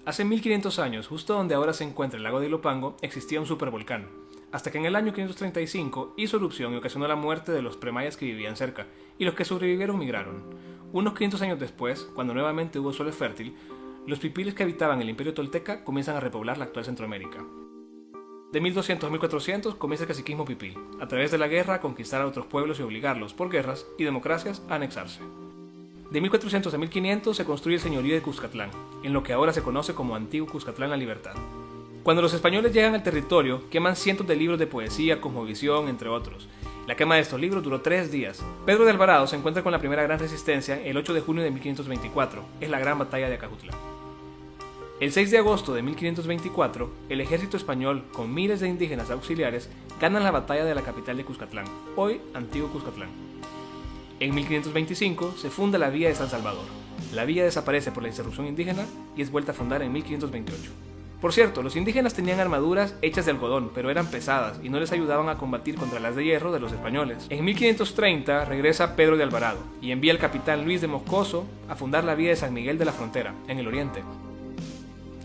Hace 1500 años, justo donde ahora se encuentra el lago de Ilopango, existía un supervolcán, hasta que en el año 535 hizo erupción y ocasionó la muerte de los premayas que vivían cerca, y los que sobrevivieron migraron. Unos 500 años después, cuando nuevamente hubo suelo fértil, los pipiles que habitaban el imperio tolteca comienzan a repoblar la actual Centroamérica. De 1200 a 1400 comienza el caciquismo pipil, a través de la guerra a conquistar a otros pueblos y obligarlos, por guerras y democracias, a anexarse. De 1400 a 1500 se construye el señorío de Cuscatlán, en lo que ahora se conoce como Antiguo Cuscatlán La Libertad. Cuando los españoles llegan al territorio, queman cientos de libros de poesía, cosmovisión, entre otros. La quema de estos libros duró 3 días. Pedro de Alvarado se encuentra con la primera gran resistencia el 8 de junio de 1524, es la gran batalla de Acajutla. El 6 de agosto de 1524, el ejército español, con miles de indígenas auxiliares, ganan la batalla de la capital de Cuscatlán, hoy Antiguo Cuscatlán. En 1525 se funda la Villa de San Salvador. La villa desaparece por la insurrección indígena y es vuelta a fundar en 1528. Por cierto, los indígenas tenían armaduras hechas de algodón, pero eran pesadas y no les ayudaban a combatir contra las de hierro de los españoles. En 1530 regresa Pedro de Alvarado y envía al capitán Luis de Moscoso a fundar la Villa de San Miguel de la Frontera, en el oriente.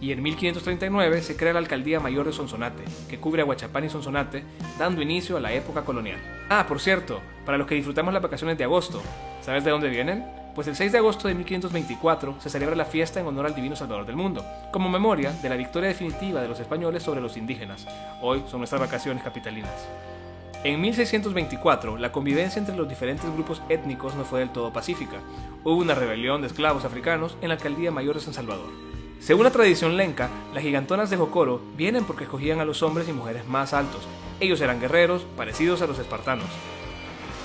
Y en 1539 se crea la Alcaldía Mayor de Sonsonate, que cubre a Huachapán y Sonsonate, dando inicio a la época colonial. Ah, por cierto, para los que disfrutamos las vacaciones de agosto, ¿sabes de dónde vienen? Pues el 6 de agosto de 1524 se celebra la fiesta en honor al Divino Salvador del Mundo, como memoria de la victoria definitiva de los españoles sobre los indígenas. Hoy son nuestras vacaciones capitalinas. En 1624, la convivencia entre los diferentes grupos étnicos no fue del todo pacífica. Hubo una rebelión de esclavos africanos en la Alcaldía Mayor de San Salvador. Según la tradición lenca, las gigantonas de Jocoro vienen porque escogían a los hombres y mujeres más altos. Ellos eran guerreros, parecidos a los espartanos.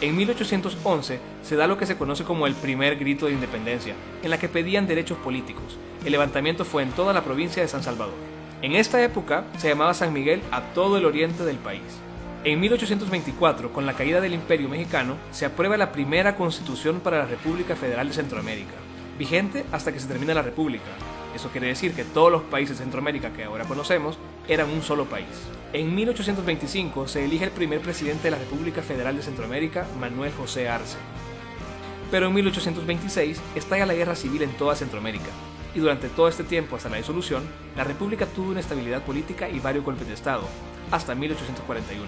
En 1811 se da lo que se conoce como el primer grito de independencia, en la que pedían derechos políticos. El levantamiento fue en toda la provincia de San Salvador. En esta época se llamaba San Miguel a todo el oriente del país. En 1824, con la caída del Imperio Mexicano, se aprueba la primera Constitución para la República Federal de Centroamérica, vigente hasta que se termina la República. Eso quiere decir que todos los países de Centroamérica que ahora conocemos eran un solo país. En 1825 se elige el primer presidente de la República Federal de Centroamérica, Manuel José Arce. Pero en 1826 estalla la guerra civil en toda Centroamérica, y durante todo este tiempo hasta la disolución, la República tuvo una estabilidad política y varios golpes de Estado, hasta 1841.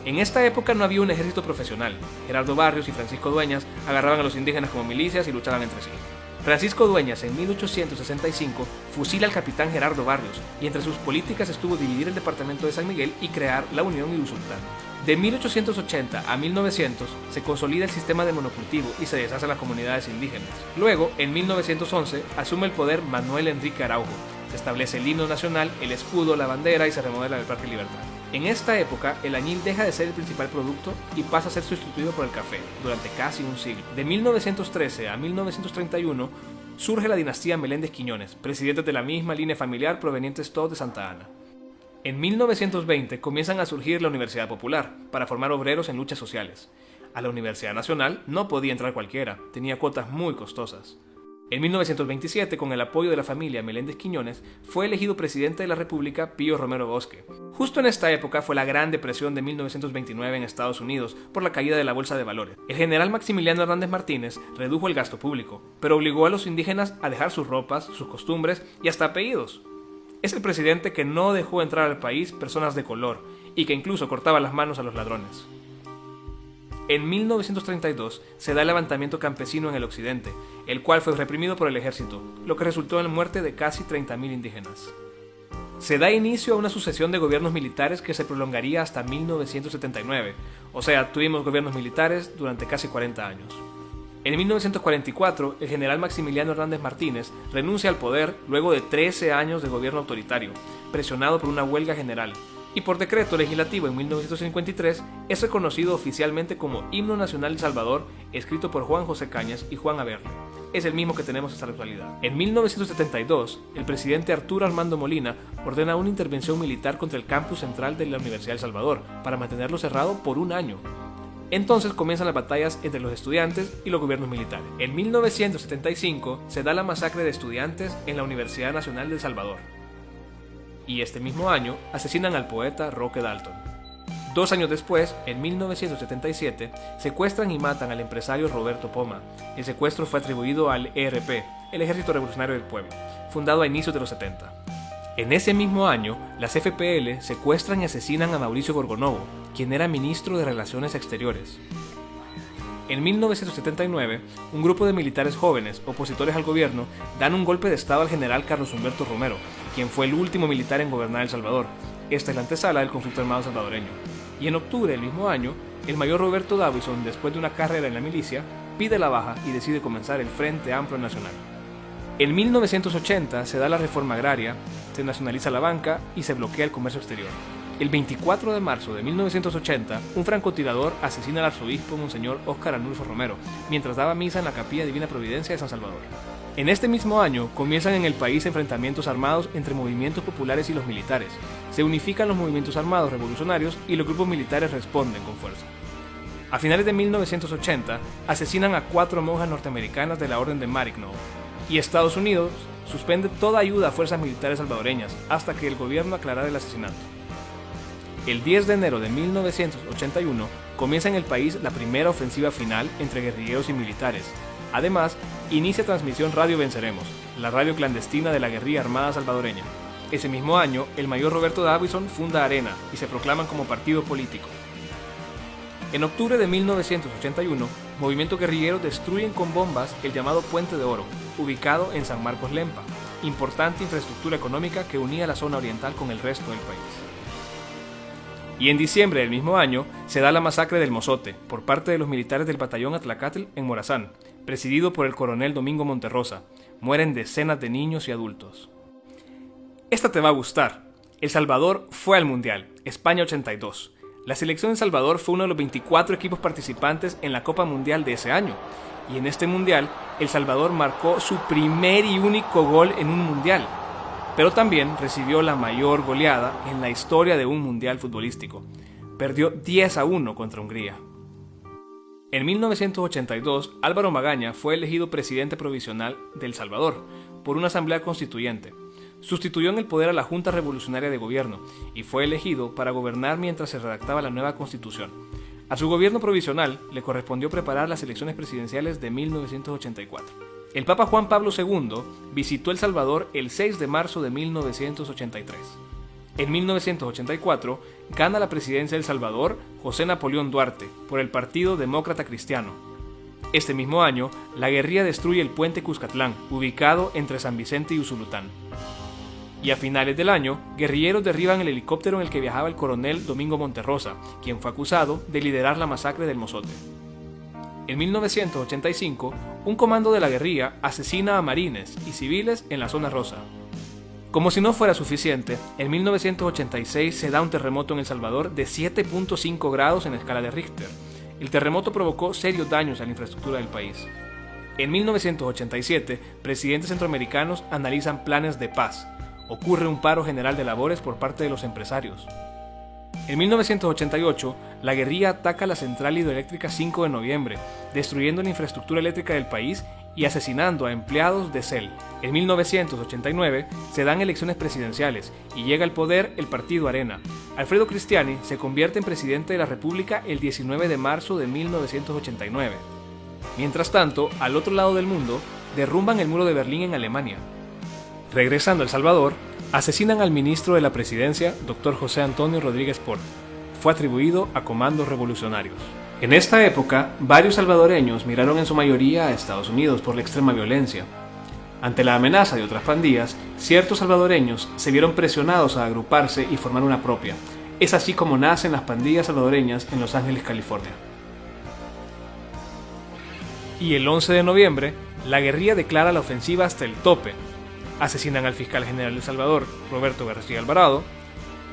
En esta época no había un ejército profesional. Gerardo Barrios y Francisco Dueñas agarraban a los indígenas como milicias y luchaban entre sí. Francisco Dueñas en 1865 fusila al capitán Gerardo Barrios y entre sus políticas estuvo dividir el departamento de San Miguel y crear la Unión y Usulután. De 1880 a 1900 se consolida el sistema de monocultivo y se deshacen las comunidades indígenas. Luego, en 1911, asume el poder Manuel Enrique Araujo. Se establece el himno nacional, el escudo, la bandera y se remodela el Parque Libertad. En esta época, el añil deja de ser el principal producto y pasa a ser sustituido por el café, durante casi un siglo. De 1913 a 1931 surge la dinastía Meléndez Quiñones, presidentes de la misma línea familiar provenientes todos de Santa Ana. En 1920 comienzan a surgir la Universidad Popular, para formar obreros en luchas sociales. A la Universidad Nacional no podía entrar cualquiera, tenía cuotas muy costosas. En 1927, con el apoyo de la familia Meléndez Quiñones, fue elegido presidente de la República Pío Romero Bosque. Justo en esta época fue la Gran Depresión de 1929 en Estados Unidos por la caída de la Bolsa de Valores. El general Maximiliano Hernández Martínez redujo el gasto público, pero obligó a los indígenas a dejar sus ropas, sus costumbres y hasta apellidos. Es el presidente que no dejó entrar al país personas de color y que incluso cortaba las manos a los ladrones. En 1932 se da el levantamiento campesino en el occidente, el cual fue reprimido por el ejército, lo que resultó en la muerte de casi 30.000 indígenas. Se da inicio a una sucesión de gobiernos militares que se prolongaría hasta 1979, o sea, tuvimos gobiernos militares durante casi 40 años. En 1944, el general Maximiliano Hernández Martínez renuncia al poder luego de 13 años de gobierno autoritario, presionado por una huelga general, y por decreto legislativo en 1953 es reconocido oficialmente como Himno Nacional de Salvador, escrito por Juan José Cañas y Juan Averne. Es el mismo que tenemos hasta la actualidad. En 1972, el presidente Arturo Armando Molina ordena una intervención militar contra el campus central de la Universidad de El Salvador para mantenerlo cerrado por un año. Entonces comienzan las batallas entre los estudiantes y los gobiernos militares. En 1975 se da la masacre de estudiantes en la Universidad Nacional de El Salvador. Y este mismo año asesinan al poeta Roque Dalton. 2 años después, en 1977, secuestran y matan al empresario Roberto Poma. El secuestro fue atribuido al ERP, el Ejército Revolucionario del Pueblo, fundado a inicios de los 70. En ese mismo año, las FPL secuestran y asesinan a Mauricio Gorgonovo, quien era ministro de Relaciones Exteriores. En 1979, un grupo de militares jóvenes, opositores al gobierno, dan un golpe de estado al general Carlos Humberto Romero, quien fue el último militar en gobernar El Salvador. Esta es la antesala del conflicto armado salvadoreño. Y en octubre del mismo año, el mayor Roberto Davison, después de una carrera en la milicia, pide la baja y decide comenzar el Frente Amplio Nacional. En 1980 se da la reforma agraria, se nacionaliza la banca y se bloquea el comercio exterior. El 24 de marzo de 1980, un francotirador asesina al arzobispo Monseñor Óscar Arnulfo Romero, mientras daba misa en la Capilla Divina Providencia de San Salvador. En este mismo año comienzan en el país enfrentamientos armados entre movimientos populares y los militares. Se unifican los movimientos armados revolucionarios y los grupos militares responden con fuerza. A finales de 1980, asesinan a 4 monjas norteamericanas de la Orden de Maryknoll, y Estados Unidos suspende toda ayuda a fuerzas militares salvadoreñas hasta que el gobierno aclarara el asesinato. El 10 de enero de 1981 comienza en el país la primera ofensiva final entre guerrilleros y militares. Además, inicia transmisión Radio Venceremos, la radio clandestina de la guerrilla armada salvadoreña. Ese mismo año, el mayor Roberto Davison funda Arena y se proclaman como partido político. En octubre de 1981, movimientos guerrilleros destruyen con bombas el llamado Puente de Oro, ubicado en San Marcos Lempa, importante infraestructura económica que unía la zona oriental con el resto del país. Y en diciembre del mismo año se da la masacre del Mozote por parte de los militares del batallón Atlacatl en Morazán, presidido por el coronel Domingo Monterrosa. Mueren decenas de niños y adultos. Esta te va a gustar. El Salvador fue al Mundial, España 82. La selección de El Salvador fue uno de los 24 equipos participantes en la Copa Mundial de ese año. Y en este Mundial, El Salvador marcó su primer y único gol en un Mundial. Pero también recibió la mayor goleada en la historia de un mundial futbolístico. Perdió 10-1 contra Hungría. En 1982, Álvaro Magaña fue elegido presidente provisional de El Salvador por una asamblea constituyente. Sustituyó en el poder a la Junta Revolucionaria de Gobierno y fue elegido para gobernar mientras se redactaba la nueva constitución. A su gobierno provisional le correspondió preparar las elecciones presidenciales de 1984. El Papa Juan Pablo II visitó El Salvador el 6 de marzo de 1983. En 1984 gana la presidencia de El Salvador José Napoleón Duarte por el Partido Demócrata Cristiano. Este mismo año, la guerrilla destruye el puente Cuscatlán, ubicado entre San Vicente y Usulután. Y a finales del año, guerrilleros derriban el helicóptero en el que viajaba el coronel Domingo Monterrosa, quien fue acusado de liderar la masacre del Mozote. En 1985, un comando de la guerrilla asesina a marines y civiles en la zona rosa. Como si no fuera suficiente, en 1986 se da un terremoto en El Salvador de 7.5 grados en la escala de Richter. El terremoto provocó serios daños a la infraestructura del país. En 1987, presidentes centroamericanos analizan planes de paz. Ocurre un paro general de labores por parte de los empresarios. En 1988, la guerrilla ataca la central hidroeléctrica 5 de noviembre, destruyendo la infraestructura eléctrica del país y asesinando a empleados de CEL. En 1989 se dan elecciones presidenciales y llega al poder el partido Arena. Alfredo Cristiani se convierte en presidente de la República el 19 de marzo de 1989. Mientras tanto, al otro lado del mundo, derrumban el muro de Berlín en Alemania. Regresando a El Salvador, asesinan al ministro de la presidencia, Dr. José Antonio Rodríguez Port. Fue atribuido a comandos revolucionarios. En esta época, varios salvadoreños migraron en su mayoría a Estados Unidos por la extrema violencia. Ante la amenaza de otras pandillas, ciertos salvadoreños se vieron presionados a agruparse y formar una propia. Es así como nacen las pandillas salvadoreñas en Los Ángeles, California. Y el 11 de noviembre, la guerrilla declara la ofensiva hasta el tope. Asesinan al fiscal general de El Salvador, Roberto García Alvarado,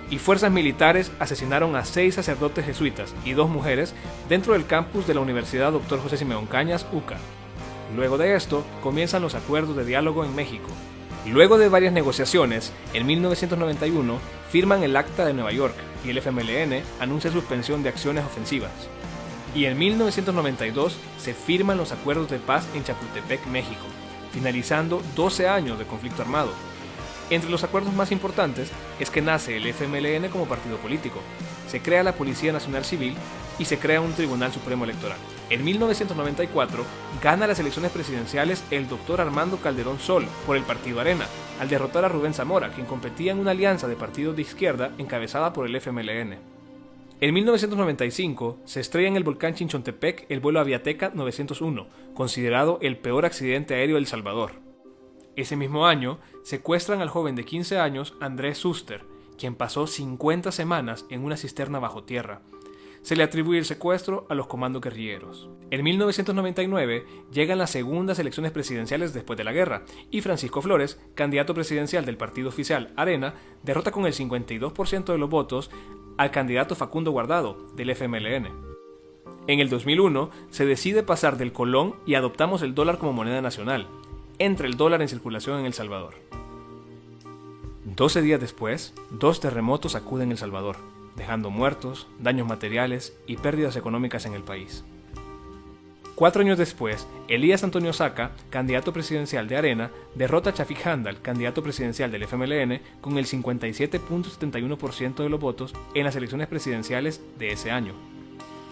y fuerzas militares asesinaron a 6 sacerdotes jesuitas y 2 mujeres dentro del campus de la Universidad Dr. José Simeón Cañas, UCA. Luego de esto, comienzan los acuerdos de diálogo en México. Luego de varias negociaciones, en 1991 firman el Acta de Nueva York y el FMLN anuncia suspensión de acciones ofensivas. Y en 1992 se firman los acuerdos de paz en Chapultepec, México, finalizando 12 años de conflicto armado. Entre los acuerdos más importantes es que nace el FMLN como partido político, se crea la Policía Nacional Civil y se crea un Tribunal Supremo Electoral. En 1994 gana las elecciones presidenciales el doctor Armando Calderón Sol por el partido Arena, al derrotar a Rubén Zamora, quien competía en una alianza de partidos de izquierda encabezada por el FMLN. En 1995 se estrella en el volcán Chinchontepec el vuelo Aviateca 901, considerado el peor accidente aéreo de El Salvador. Ese mismo año secuestran al joven de 15 años Andrés Suster, quien pasó 50 semanas en una cisterna bajo tierra. Se le atribuye el secuestro a los comandos guerrilleros. En 1999 llegan las segundas elecciones presidenciales después de la guerra y Francisco Flores, candidato presidencial del partido oficial Arena, derrota con el 52% de los votos al candidato Facundo Guardado, del FMLN. En el 2001 se decide pasar del colón y adoptamos el dólar como moneda nacional. Entra el dólar en circulación en El Salvador. 12 días después, 2 terremotos sacuden El Salvador, dejando muertos, daños materiales y pérdidas económicas en el país. 4 años después, Elías Antonio Saca, candidato presidencial de Arena, derrota a Chafik Handal, candidato presidencial del FMLN, con el 57.71% de los votos en las elecciones presidenciales de ese año.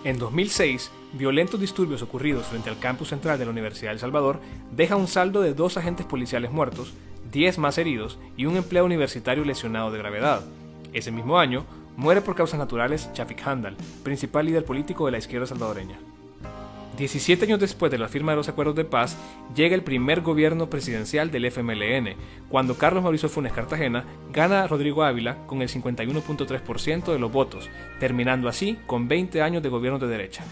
En 2006, violentos disturbios ocurridos frente al campus central de la Universidad de El Salvador deja un saldo de 2 agentes policiales muertos, 10 más heridos y un empleado universitario lesionado de gravedad. Ese mismo año, muere por causas naturales Chafik Handal, principal líder político de la izquierda salvadoreña. 17 años después de la firma de los acuerdos de paz, llega el primer gobierno presidencial del FMLN, cuando Carlos Mauricio Funes Cartagena gana a Rodrigo Ávila con el 51.3% de los votos, terminando así con 20 años de gobierno de derecha.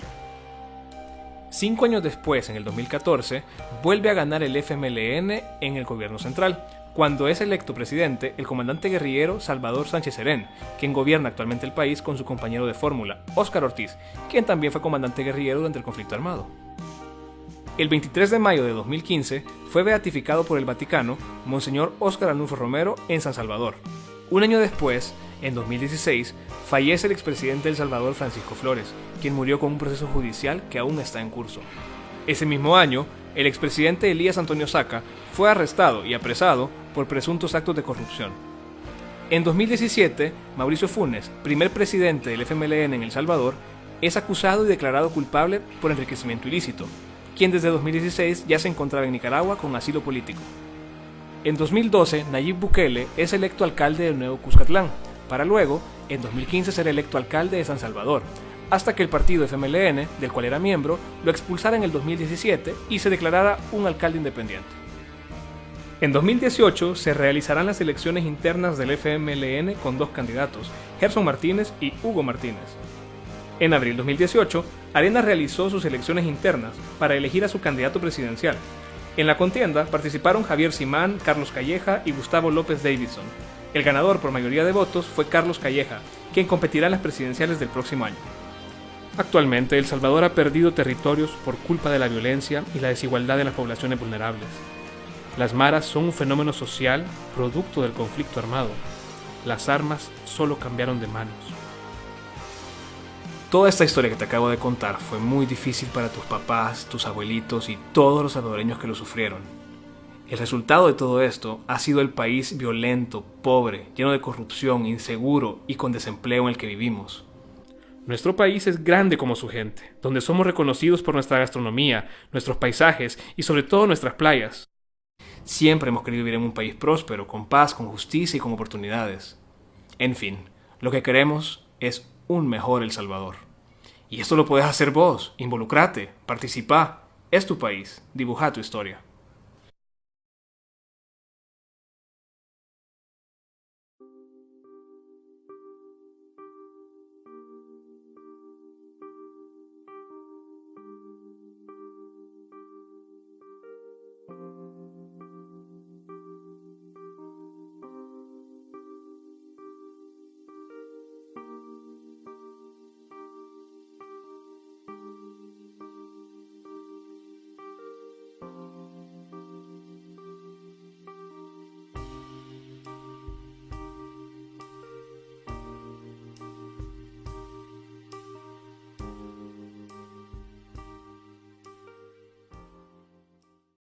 5 años después, en el 2014, vuelve a ganar el FMLN en el gobierno central, cuando es electo presidente el comandante guerrillero Salvador Sánchez Serén, quien gobierna actualmente el país con su compañero de fórmula, Óscar Ortiz, quien también fue comandante guerrillero durante el conflicto armado. El 23 de mayo de 2015 fue beatificado por el Vaticano Monseñor Óscar Arnulfo Romero en San Salvador. Un año después, en 2016, fallece el expresidente de El Salvador Francisco Flores, quien murió con un proceso judicial que aún está en curso. Ese mismo año, el expresidente Elías Antonio Saca fue arrestado y apresado por presuntos actos de corrupción. En 2017, Mauricio Funes, primer presidente del FMLN en El Salvador, es acusado y declarado culpable por enriquecimiento ilícito, quien desde 2016 ya se encontraba en Nicaragua con asilo político. En 2012, Nayib Bukele es electo alcalde de Nuevo Cuscatlán, para luego, en 2015, ser electo alcalde de San Salvador, hasta que el partido FMLN, del cual era miembro, lo expulsara en el 2017 y se declarara un alcalde independiente. En 2018 se realizarán las elecciones internas del FMLN con 2 candidatos, Gerson Martínez y Hugo Martínez. En abril de 2018, Arena realizó sus elecciones internas para elegir a su candidato presidencial. En la contienda participaron Javier Simán, Carlos Calleja y Gustavo López Davidson. El ganador por mayoría de votos fue Carlos Calleja, quien competirá en las presidenciales del próximo año. Actualmente, El Salvador ha perdido territorios por culpa de la violencia y la desigualdad de las poblaciones vulnerables. Las maras son un fenómeno social producto del conflicto armado. Las armas solo cambiaron de manos. Toda esta historia que te acabo de contar fue muy difícil para tus papás, tus abuelitos y todos los salvadoreños que lo sufrieron. El resultado de todo esto ha sido el país violento, pobre, lleno de corrupción, inseguro y con desempleo en el que vivimos. Nuestro país es grande como su gente, donde somos reconocidos por nuestra gastronomía, nuestros paisajes y sobre todo nuestras playas. Siempre hemos querido vivir en un país próspero, con paz, con justicia y con oportunidades. En fin, lo que queremos es un mejor El Salvador. Y esto lo puedes hacer vos, involucrate, participa. Es tu país, dibuja tu historia.